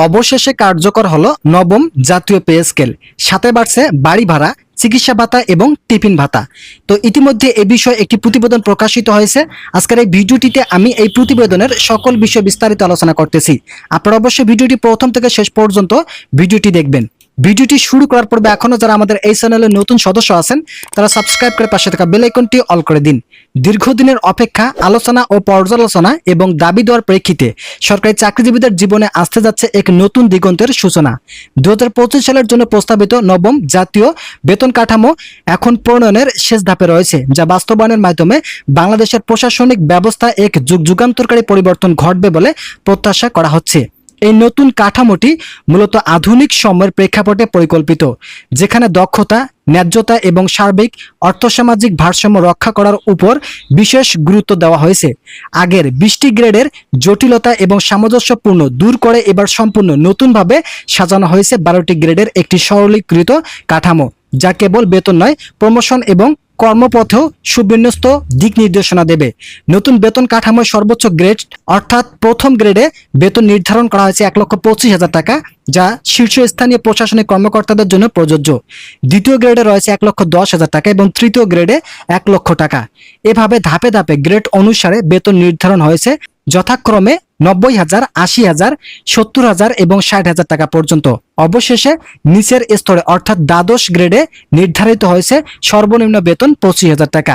অবশেষে কার্যকর হলো নবম জাতীয় পে স্কেল। সাথে বাড়ছে বাড়ি ভাড়া, চিকিৎসা ভাতা এবং টিফিন ভাতা। তো ইতিমধ্যে এ বিষয়ে একটি প্রতিবেদন প্রকাশিত হয়েছে। আজকের এই ভিডিওটিতে আমি এই প্রতিবেদনের সকল বিষয় বিস্তারিত আলোচনা করতেছি। আপনারা অবশ্যই ভিডিওটি প্রথম থেকে শেষ পর্যন্ত ভিডিওটি দেখবেন। ভিডিওটি শুরু করার পূর্বে এখনো যারা আমাদের এই চ্যানেলের নতুন সদস্য আছেন তারা সাবস্ক্রাইব করে পাশে থাকা বেল আইকনটি অল করে দিন। দীর্ঘদিনের অপেক্ষা, আলোচনা ও পর্যালোচনা এবং দাবি দেওয়ার প্রেক্ষিতে সরকারি চাকরিজীবীদের জীবনে আসতে যাচ্ছে এক নতুন দিগন্তের সূচনা। 2025 সালের জন্য প্রস্তাবিত নবম জাতীয় বেতন কাঠামো এখন প্রণয়নের শেষ ধাপে রয়েছে, যা বাস্তবায়নের মাধ্যমে বাংলাদেশের প্রশাসনিক ব্যবস্থা এক যুগান্তকারী পরিবর্তন ঘটবে বলে প্রত্যাশা করা হচ্ছে। এই নতুন কাঠামোটি মূলত আধুনিক সময়ের প্রেক্ষাপটে পরিকল্পিত, যেখানে দক্ষতা, ন্যায্যতা এবং সার্বিক অর্থসামাজিক ভারসাম্য রক্ষা করার উপর বিশেষ গুরুত্ব দেওয়া হয়েছে। আগের 20টি গ্রেডের জটিলতা এবং সামঞ্জস্যপূর্ণ দূর করে এবার সম্পূর্ণ নতুনভাবে সাজানো হয়েছে 12টি গ্রেডের একটি সরলীকৃত কাঠামো, যা কেবল বেতন নয়, প্রমোশন এবং কর্মপথেও সুবিন্যস্ত দিক নির্দেশনা দেবে। নতুন বেতন কাঠামোয় সর্বোচ্চ গ্রেড অর্থাৎ প্রথম গ্রেডে বেতন নির্ধারণ করা হয়েছে 1,25,000 টাকা, যা শীর্ষস্থানীয় প্রশাসনিক কর্মকর্তাদের জন্য প্রযোজ্য। দ্বিতীয় গ্রেডে রয়েছে 1,10,000 টাকা এবং তৃতীয় গ্রেডে 1 লক্ষ টাকা। এভাবে ধাপে ধাপে গ্রেড অনুসারে বেতন নির্ধারণ হয়েছে, যথাক্রমে 90,000, 80,000, 70,000 এবং 60,000 টাকা পর্যন্ত। অবশেষে নিচের স্তরে অর্থাৎ দ্বাদশ গ্রেডে নির্ধারিত হয়েছে সর্বনিম্ন বেতন 25,000 টাকা।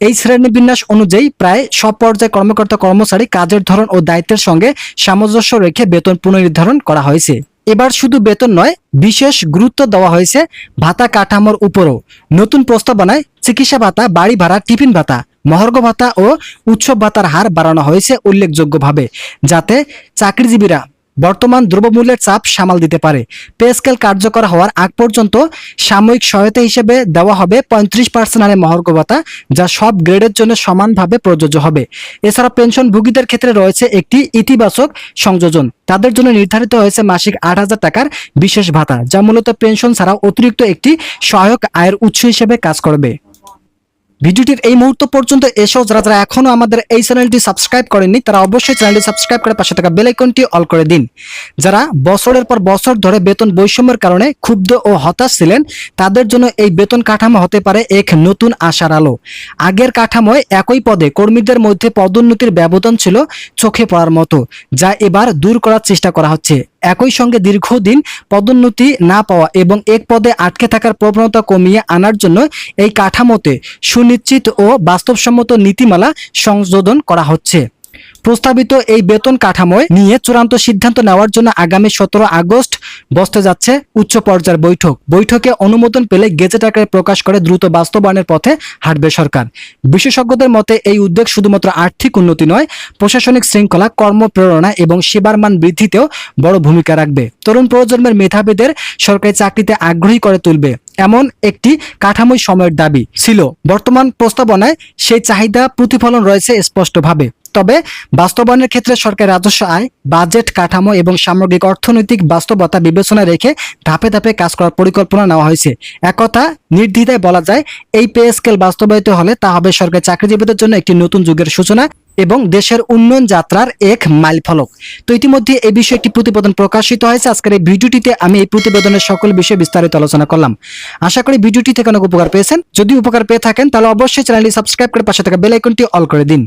এই শ্রেণীবিন্যাস অনুযায়ী প্রায় সব পর্যায়ে কর্মকর্তা কর্মচারী কাজের ধরন ও দায়িত্বের সঙ্গে সামঞ্জস্য রেখে বেতন পুনর্নির্ধারণ করা হয়েছে। এবার শুধু বেতন নয়, বিশেষ গুরুত্ব দেওয়া হয়েছে ভাতা কাঠামোর উপরও। নতুন প্রস্তাবনায় চিকিৎসা ভাতা, বাড়ি ভাড়া, টিফিন ভাতা, মহার্ঘ ভাতা ও উৎসব ভাতার হার বাড়ানো হয়েছে উল্লেখযোগ্যভাবে, যাতে চাকরিজীবীরা বর্তমান দ্রব্যমূল্যের চাপ সামাল দিতে পারে। পে স্কেল কার্যকর হওয়ার আগ পর্যন্ত সাময়িক সহায়তা হিসেবে দেওয়া হবে 35% হারে মহার্ঘ ভাতা, যা সব গ্রেডের জন্য সমানভাবে প্রযোজ্য হবে। এছাড়া পেনশনভোগীদের ক্ষেত্রে রয়েছে একটি ইতিবাচক সংযোজন। তাদের জন্য নির্ধারিত হয়েছে মাসিক 8,000 টাকার বিশেষ ভাতা, যা মূলত পেনশন ছাড়াও অতিরিক্ত একটি সহায়ক আয়ের উৎস হিসেবে কাজ করবে। ভিডিওটির এই মুহূর্ত পর্যন্ত এসেও যারা এখনো আমাদের এই চ্যানেলটি সাবস্ক্রাইব করেননি তারা অবশ্যই চ্যানেলটি সাবস্ক্রাইব করে পাশে থাকা বেল আইকনটি অল করে দিন। যারা বছরের পর বছর ধরে বেতন বৈষম্যের কারণে ক্ষুব্ধ ও হতাশ ছিলেন, তাদের জন্য এই বেতন কাঠামো হতে পারে এক নতুন আশার আলো। আগের কাঠামোয় একই পদে কর্মীদের মধ্যে পদোন্নতির ব্যবধান ছিল চোখে পড়ার মতো, যা এবার দূর করার চেষ্টা করা হচ্ছে। একই সঙ্গে দীর্ঘদিন পদোন্নতি না পাওয়া এবং এক পদে আটকে থাকার প্রবণতা কমিয়ে আনার জন্য এই কাঠামোতে সুনিশ্চিত ও বাস্তবসম্মত নীতিমালা সংযোজন করা হচ্ছে। প্রস্তাবিত এই বেতন কাঠামোয় নিয়ে চূড়ান্ত সিদ্ধান্ত নেওয়ার জন্য আগামী 17 আগস্ট বসতে যাচ্ছে উচ্চ পর্যায়ের বৈঠকে অনুমোদন পেলে গেজেট আকারে প্রকাশ করে দ্রুত বাস্তবায়নের পথে হাঁটবে সরকার। বিশেষজ্ঞদের মতে এই উদ্যোগ শুধুমাত্র আর্থিক উন্নতি নয়, প্রশাসনিক শৃঙ্খলা, কর্মপ্রেরণা এবং সেবার মান বৃদ্ধিতেও বড় ভূমিকা রাখবে। তরুণ প্রজন্মের মেধাবীদের সরকারি চাকরিতে আগ্রহী করে তুলবে এমন একটি কাঠামোই সময়ের দাবি ছিল। বর্তমান প্রস্তাবনায় সেই চাহিদা প্রতিফলন রয়েছে স্পষ্টভাবে। তবে বাস্তবায়নের ক্ষেত্রে সরকার রাজস্ব আয়, বাজেট কাঠামো এবং সামগ্রিক অর্থনৈতিক বাস্তবতা বিবেচনায় রেখে ধাপে ধাপে কাজ করার পরিকল্পনা নেওয়া হয়েছে। একথা নির্দ্বিধায় বলা যায়, এই পে স্কেল বাস্তবায়িত হলে তা হবে সরকারি চাকরিজীবীদের জন্য একটি নতুন যুগের সূচনা এবং দেশের উন্নয়ন যাত্রার এক মাইলফলক। তো ইতিমধ্যে এই বিষয়ে একটি প্রতিবেদন প্রকাশিত হয়েছে। আজকের এই ভিডিওটিতে আমি এই প্রতিবেদনের সকল বিষয়ে বিস্তারিত আলোচনা করলাম। আশা করি ভিডিওটি থেকে অনেক উপকার পেয়েছেন। যদি উপকার পেয়ে থাকেন তাহলে অবশ্যই চ্যানেলটি সাবস্ক্রাইব করে পাশে থাকা বেল আইকনটি অল করে দিন।